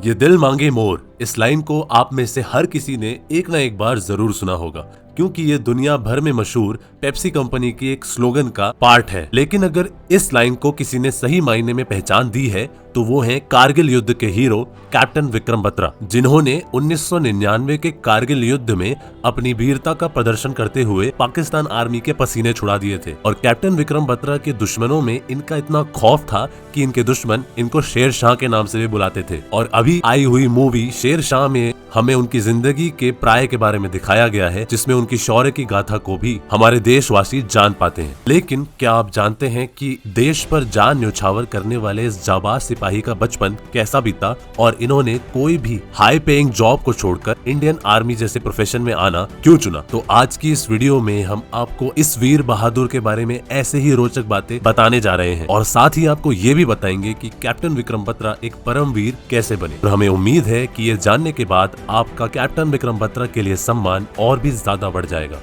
ये दिल मांगे मोर, इस लाइन को आप में से हर किसी ने एक ना एक बार जरूर सुना होगा, क्योंकि ये दुनिया भर में मशहूर पेप्सी कंपनी की एक स्लोगन का पार्ट है। लेकिन अगर इस लाइन को किसी ने सही मायने में पहचान दी है तो वो हैं कारगिल युद्ध के हीरो कैप्टन विक्रम बत्रा, जिन्होंने 1999 के कारगिल युद्ध में अपनी वीरता का प्रदर्शन करते हुए पाकिस्तान आर्मी के पसीने छुड़ा दिए थे। और कैप्टन विक्रम बत्रा के दुश्मनों में इनका इतना खौफ था कि इनके दुश्मन इनको शेर शाह के नाम से भी बुलाते थे। और अभी आई हुई मूवी शेर शाह में हमें उनकी जिंदगी के प्राय के बारे में दिखाया गया है, जिसमें उनकी शौर्य की गाथा को भी हमारे देशवासी जान पाते हैं। लेकिन क्या आप जानते हैं कि देश पर जान न्यौछावर करने वाले इस जाबाज सिपाही का बचपन कैसा बीता और इन्होंने कोई भी हाई पेइंग जॉब को छोड़कर इंडियन आर्मी जैसे प्रोफेशन में आना क्यों चुना? तो आज की इस वीडियो में हम आपको इस वीर बहादुर के बारे में ऐसे ही रोचक बातें बताने जा रहे हैं और साथ ही आपको ये भी बताएंगे कि कैप्टन विक्रम बत्रा एक परमवीर कैसे बने। और हमें उम्मीद है कि ये जानने के बाद आपका कैप्टन विक्रम बत्रा के लिए सम्मान और भी ज्यादा बढ़ जाएगा।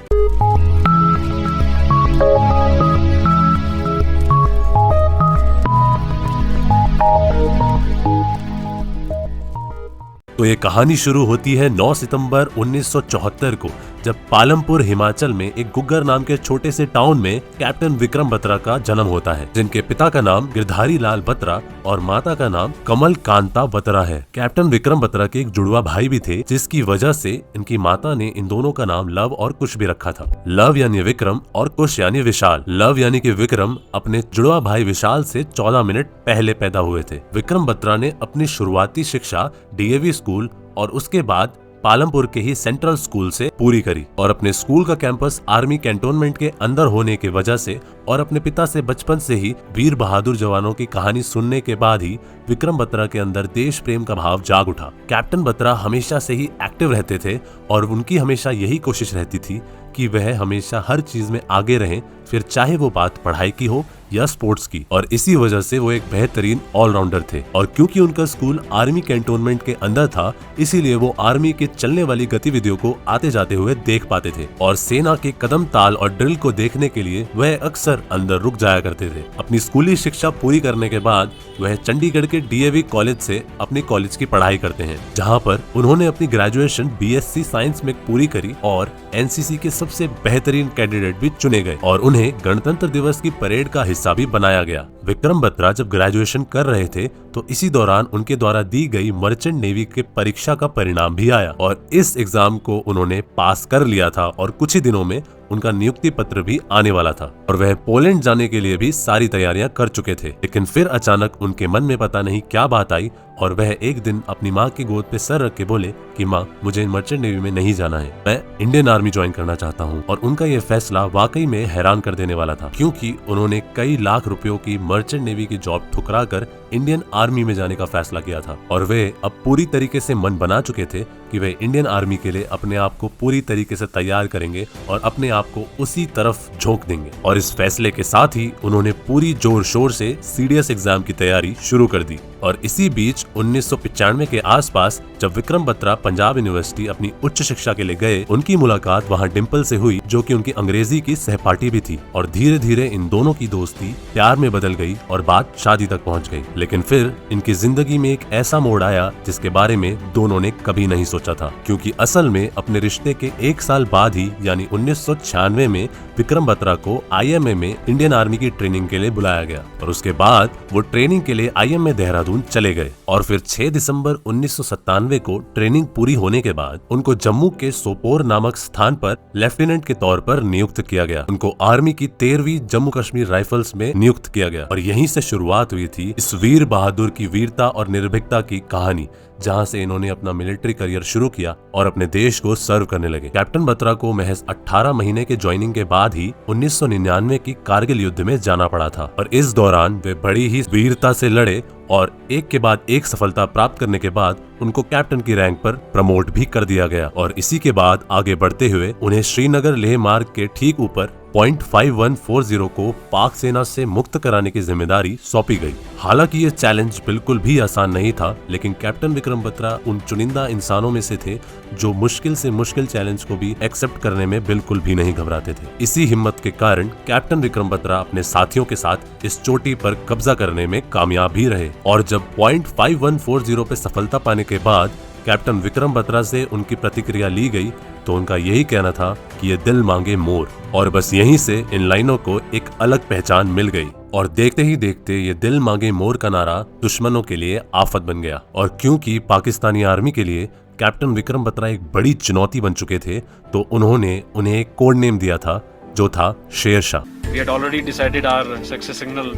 तो ये कहानी शुरू होती है 9 सितंबर 1974 को, जब पालमपुर हिमाचल में एक गुग्गर नाम के छोटे से टाउन में कैप्टन विक्रम बत्रा का जन्म होता है, जिनके पिता का नाम गिरधारी लाल बत्रा और माता का नाम कमल कांता बत्रा है। कैप्टन विक्रम बत्रा के एक जुड़वा भाई भी थे, जिसकी वजह से इनकी माता ने इन दोनों का नाम लव और कुश भी रखा था। लव यानी विक्रम और कुश यानी विशाल। लव यानी कि विक्रम अपने जुड़वा भाई विशाल से 14 मिनट पहले पैदा हुए थे। विक्रम बत्रा ने अपनी शुरुआती शिक्षा डीएवी स्कूल और उसके बाद पालमपुर के ही सेंट्रल स्कूल से पूरी करी और अपने स्कूल का कैंपस आर्मी कैंटोनमेंट के अंदर होने की वजह से और अपने पिता से बचपन से ही वीर बहादुर जवानों की कहानी सुनने के बाद ही विक्रम बत्रा के अंदर देश प्रेम का भाव जाग उठा। कैप्टन बत्रा हमेशा से ही एक्टिव रहते थे और उनकी हमेशा यही कोशिश रहती थी कि वह हमेशा हर चीज में आगे रहें, फिर चाहे वो बात पढ़ाई की हो या स्पोर्ट्स की। और इसी वजह से वो एक बेहतरीन ऑलराउंडर थे। और क्योंकि उनका स्कूल आर्मी कैंटोनमेंट के अंदर था, इसीलिए वो आर्मी के चलने वाली गतिविधियों को आते जाते हुए देख पाते थे और सेना के कदम ताल और ड्रिल को देखने के लिए वह अक्सर अंदर रुक जाया करते थे। अपनी स्कूली शिक्षा पूरी करने के बाद वह चंडीगढ़ के डीएवी कॉलेज से अपनी कॉलेज की पढ़ाई करते हैं, जहाँ पर उन्होंने अपनी ग्रेजुएशन बीएससी साइंस में पूरी करी और एनसीसी के सबसे बेहतरीन कैंडिडेट भी चुने गए और उन्हें गणतंत्र दिवस की परेड का हिस्सा भी बनाया गया। विक्रम बत्रा जब ग्रेजुएशन कर रहे थे तो इसी दौरान उनके द्वारा दी गई मर्चेंट नेवी के परीक्षा का परिणाम भी आया और इस एग्जाम को उन्होंने पास कर लिया था और कुछ ही दिनों में उनका नियुक्ति पत्र भी आने वाला था और वह पोलैंड जाने के लिए भी सारी तैयारियां कर चुके थे। लेकिन फिर अचानक उनके मन में पता नहीं क्या बात आई और वह एक दिन अपनी माँ की गोद पे सर रख के बोले कि माँ, मुझे मर्चेंट नेवी में नहीं जाना है, मैं इंडियन आर्मी ज्वाइन करना चाहता हूँ। और उनका ये फैसला वाकई में हैरान कर देने वाला था, क्योंकि उन्होंने कई लाख रुपयों की मर्चेंट नेवी की जॉब ठुकरा कर इंडियन आर्मी में जाने का फैसला किया था और वे अब पूरी तरीके से मन बना चुके थे कि वे इंडियन आर्मी के लिए अपने आप को पूरी तरीके से तैयार करेंगे और अपने आप को उसी तरफ झोंक देंगे। और इस फैसले के साथ ही उन्होंने पूरी जोर शोर से सीडीएस एग्जाम की तैयारी शुरू कर दी। और इसी बीच 1995 के आसपास जब विक्रम बत्रा पंजाब यूनिवर्सिटी अपनी उच्च शिक्षा के लिए गए, उनकी मुलाकात वहां डिम्पल से हुई, जो कि उनकी अंग्रेजी की सहपाठी भी थी। और धीरे धीरे इन दोनों की दोस्ती प्यार में बदल गई और बात शादी तक पहुंच गई। लेकिन फिर इनकी जिंदगी में एक ऐसा मोड़ आया जिसके बारे में दोनों ने कभी नहीं सोचा था, क्योंकि असल में अपने रिश्ते के 1 साल बाद ही यानी 1996 में विक्रम बत्रा को आईएमए में इंडियन आर्मी की ट्रेनिंग के लिए बुलाया गया और उसके बाद वो ट्रेनिंग के लिए आईएमए देहरादून चले गए। और फिर 6 दिसंबर 1997 को ट्रेनिंग पूरी होने के बाद उनको जम्मू के सोपोर नामक स्थान पर लेफ्टिनेंट के तौर पर नियुक्त किया गया। उनको आर्मी की 13वीं जम्मू कश्मीर राइफल्स में नियुक्त किया गया और यहीं से शुरुआत हुई थी इस वीर बहादुर की वीरता और निर्भीकता की कहानी, जहां से इन्होंने अपना मिलिट्री करियर शुरू किया और अपने देश को सर्व करने लगे। कैप्टन बत्रा को महज 18 महीने के ज्वाइनिंग के बाद ही 1999 की कारगिल युद्ध में जाना पड़ा था और इस दौरान वे बड़ी ही वीरता से लड़े और एक के बाद एक सफलता प्राप्त करने के बाद उनको कैप्टन की रैंक पर प्रमोट भी कर दिया गया। और इसी के बाद आगे बढ़ते हुए उन्हें श्रीनगर लेह मार्ग के ठीक ऊपर .5140 को पाक सेना से मुक्त कराने की जिम्मेदारी सौंपी गई। हालांकि ये चैलेंज बिल्कुल भी आसान नहीं था, लेकिन कैप्टन विक्रम बत्रा उन चुनिंदा इंसानों में से थे जो मुश्किल से मुश्किल चैलेंज को भी एक्सेप्ट करने में बिल्कुल भी नहीं घबराते थे। इसी हिम्मत के कारण कैप्टन विक्रम बत्रा अपने साथियों के साथ इस चोटी पर कब्जा करने में कामयाब भी रहे और जब .5140 पे सफलता पाने के बाद कैप्टन विक्रम बत्रा से उनकी प्रतिक्रिया ली गई तो उनका यही कहना था कि ये दिल मांगे मोर, और बस यहीं से इन लाइनों को एक अलग पहचान मिल गई और देखते ही देखते ये दिल मांगे मोर का नारा दुश्मनों के लिए आफत बन गया। और क्योंकि पाकिस्तानी आर्मी के लिए कैप्टन विक्रम बत्रा एक बड़ी चुनौती बन चुके थे तो उन्होंने उन्हें एक कोड नेम दिया था जो था Sher Shah. We had already decided our success signal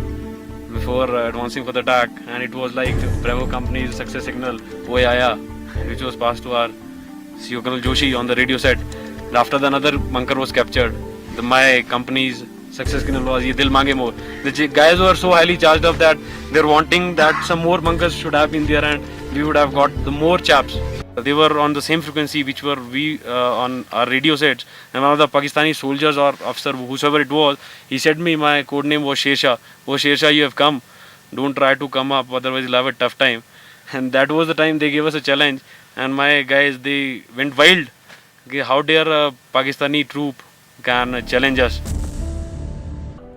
before advancing for the attack, and it was like Bravo Company's success signal "Woy Aaya," which was passed to our CEO Colonel Joshi on the radio set. And after the another bunker was captured, my company's success signal was "Ye Dil Mange More." The guys were so highly charged up that they're wanting that some more bunkers should have been there, and we would have got the more chaps. They were on the same frequency which were we on our radio sets, and one of the Pakistani soldiers or officer, whosoever it was, he said me my code name was Sher Shah. Oh Sher Shah, you have come. Don't try to come up, otherwise you'll have a tough time. And that was the time they gave us a challenge, and my guys, they went wild. Okay, how dare a Pakistani troop can challenge us?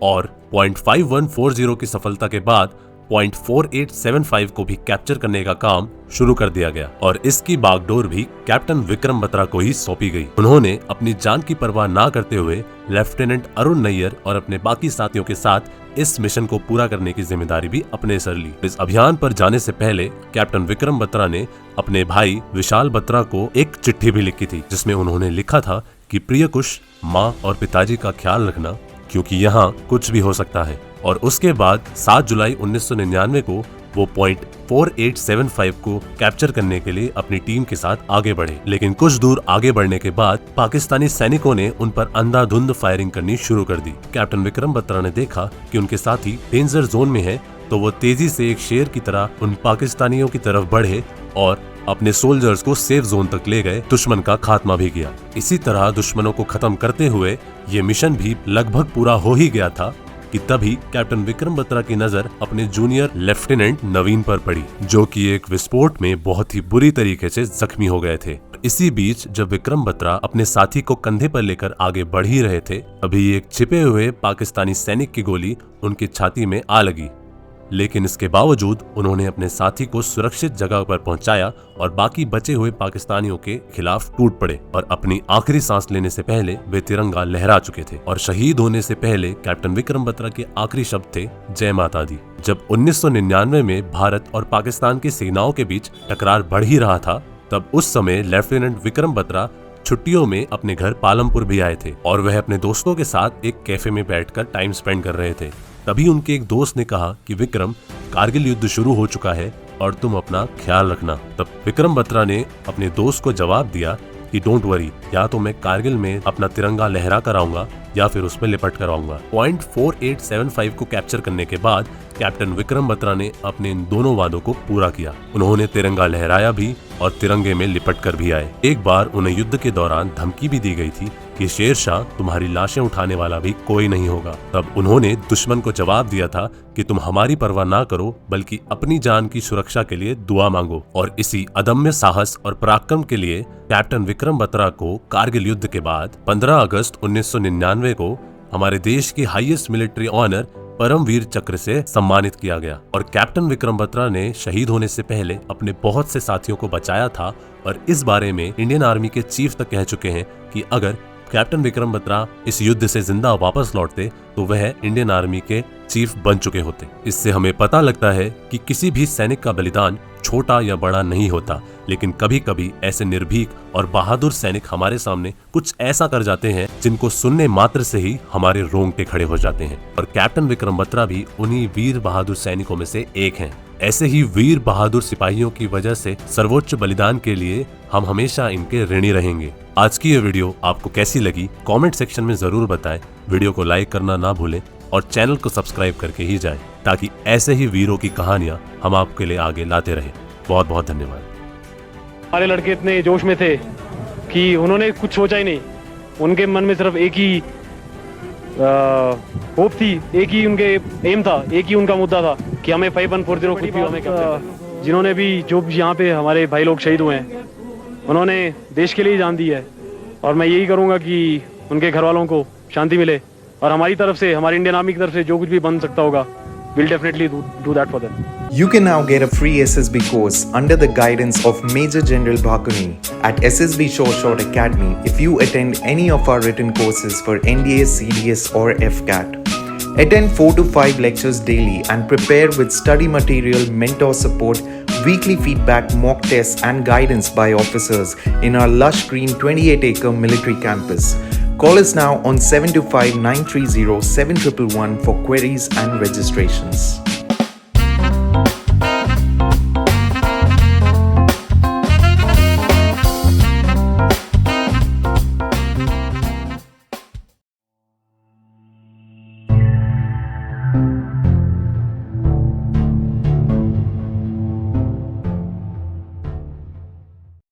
और .5140 की सफलता के बाद .4875 को भी capture करने का काम शुरू कर दिया गया और इसकी बागडोर भी कैप्टन विक्रम बत्रा को ही सौंपी गई। उन्होंने अपनी जान की परवाह ना करते हुए लेफ्टिनेंट अरुण नैयर और अपने बाकी साथियों के साथ इस मिशन को पूरा करने की जिम्मेदारी भी अपने सर ली। इस अभियान पर जाने से पहले कैप्टन विक्रम बत्रा ने अपने भाई विशाल बत्रा को एक चिट्ठी भी लिखी थी जिसमें उन्होंने लिखा था कि प्रिय कुश, माँ और पिताजी का ख्याल रखना क्योंकि यहाँ कुछ भी हो सकता है। और उसके बाद 7 जुलाई 1999 को वो .4875 को कैप्चर करने के लिए अपनी टीम के साथ आगे बढ़े। लेकिन कुछ दूर आगे बढ़ने के बाद पाकिस्तानी सैनिकों ने उन पर अंधाधुंध फायरिंग करनी शुरू कर दी। कैप्टन विक्रम बत्रा ने देखा कि उनके साथी डेंजर जोन में है तो वो तेजी से एक शेर की तरह उन पाकिस्तानियों की तरफ बढ़े और अपने सोल्जर्स को सेफ जोन तक ले गए, दुश्मन का खात्मा भी किया। इसी तरह दुश्मनों को खत्म करते हुए ये मिशन भी लगभग पूरा हो ही गया था कि तभी कैप्टन विक्रम बत्रा की नजर अपने जूनियर लेफ्टिनेंट नवीन पर पड़ी जो कि एक विस्फोट में बहुत ही बुरी तरीके से जख्मी हो गए थे। इसी बीच जब विक्रम बत्रा अपने साथी को कंधे पर लेकर आगे बढ़ ही रहे थे अभी एक छिपे हुए पाकिस्तानी सैनिक की गोली उनकी छाती में आ लगी, लेकिन इसके बावजूद उन्होंने अपने साथी को सुरक्षित जगह पर पहुंचाया और बाकी बचे हुए पाकिस्तानियों के खिलाफ टूट पड़े और अपनी आखिरी सांस लेने से पहले वे तिरंगा लहरा चुके थे और शहीद होने से पहले कैप्टन विक्रम बत्रा के आखिरी शब्द थे जय माता दी। जब 1999 में भारत और पाकिस्तान की सेनाओं के बीच टकरार बढ़ ही रहा था तब उस समय लेफ्टिनेंट विक्रम बत्रा छुट्टियों में अपने घर पालमपुर भी आए थे और वह अपने दोस्तों के साथ एक कैफे में बैठकर टाइम स्पेंड कर रहे थे। तभी उनके एक दोस्त ने कहा कि विक्रम, कारगिल युद्ध शुरू हो चुका है और तुम अपना ख्याल रखना। तब विक्रम बत्रा ने अपने दोस्त को जवाब दिया कि डोंट वरी, या तो मैं कारगिल में अपना तिरंगा लहरा कर आऊंगा या फिर उसमें लिपट कर आऊंगा। .4875 को कैप्चर करने के बाद कैप्टन विक्रम बत्रा ने अपने इन दोनों वादों को पूरा किया। उन्होंने तिरंगा लहराया भी और तिरंगे में लिपट कर भी आए। एक बार उन्हें युद्ध के दौरान धमकी भी दी गई थी कि शेर शाह, तुम्हारी लाशें उठाने वाला भी कोई नहीं होगा। तब उन्होंने दुश्मन को जवाब दिया था कि तुम हमारी परवाह ना करो बल्कि अपनी जान की सुरक्षा के लिए दुआ मांगो। और इसी अदम्य साहस और पराक्रम के लिए कैप्टन विक्रम बत्रा को कारगिल युद्ध के बाद 15 अगस्त 1999 को हमारे देश की हाईएस्ट मिलिट्री ऑनर परमवीर चक्र से सम्मानित किया गया। और कैप्टन विक्रम बत्रा ने शहीद होने से पहले अपने बहुत से साथियों को बचाया था और इस बारे में इंडियन आर्मी के चीफ तक कह चुके हैं कि अगर कैप्टन विक्रम बत्रा इस युद्ध से जिंदा वापस लौटते तो वह इंडियन आर्मी के चीफ बन चुके होते। इससे हमें पता लगता है कि किसी भी सैनिक का बलिदान छोटा या बड़ा नहीं होता, लेकिन कभी कभी ऐसे निर्भीक और बहादुर सैनिक हमारे सामने कुछ ऐसा कर जाते हैं जिनको सुनने मात्र से ही हमारे रोंगटे खड़े हो जाते हैं। और कैप्टन विक्रम बत्रा भी उन्हीं वीर बहादुर सैनिकों में से एक हैं। ऐसे ही वीर बहादुर सिपाहियों की वजह से सर्वोच्च बलिदान के लिए हम हमेशा इनके ऋणी रहेंगे। आज की ये वीडियो आपको कैसी लगी कमेंट सेक्शन में जरूर बताएं। वीडियो को लाइक करना ना भूलें और चैनल को सब्सक्राइब करके ही जाएं ताकि ऐसे ही वीरों की कहानियां हम आपके लिए आगे लाते रहें। बहुत बहुत धन्यवाद। हमारे लड़के इतने जोश में थे कि उन्होंने कुछ सोचा ही नहीं। उनके मन में सिर्फ एक ही होप थी, एक ही उनके एम था, एक ही उनका मुद्दा था कि हमें 5140 खुद भी हमें जिन्होंने भी जो यहाँ पे हमारे भाई लोग शहीद हुए हैं उन्होंने देश के लिए जान दी है और मैं यही करूँगा कि उनके घर वालों को शांति मिले और हमारी तरफ से, हमारी इंडियन आर्मी की तरफ से जो कुछ भी बन सकता होगा, we'll definitely do that for them. You can now get a free SSB course under the guidance of Major General Bhakuni at SSB Short Short Academy if you attend any of our written courses for NDA, CDS or FCAT. Attend 4 to 5 lectures daily and prepare with study material, mentor support, weekly feedback, mock tests and guidance by officers in our lush green 28-acre military campus. Call us now on 725 930 7111 for queries and registrations.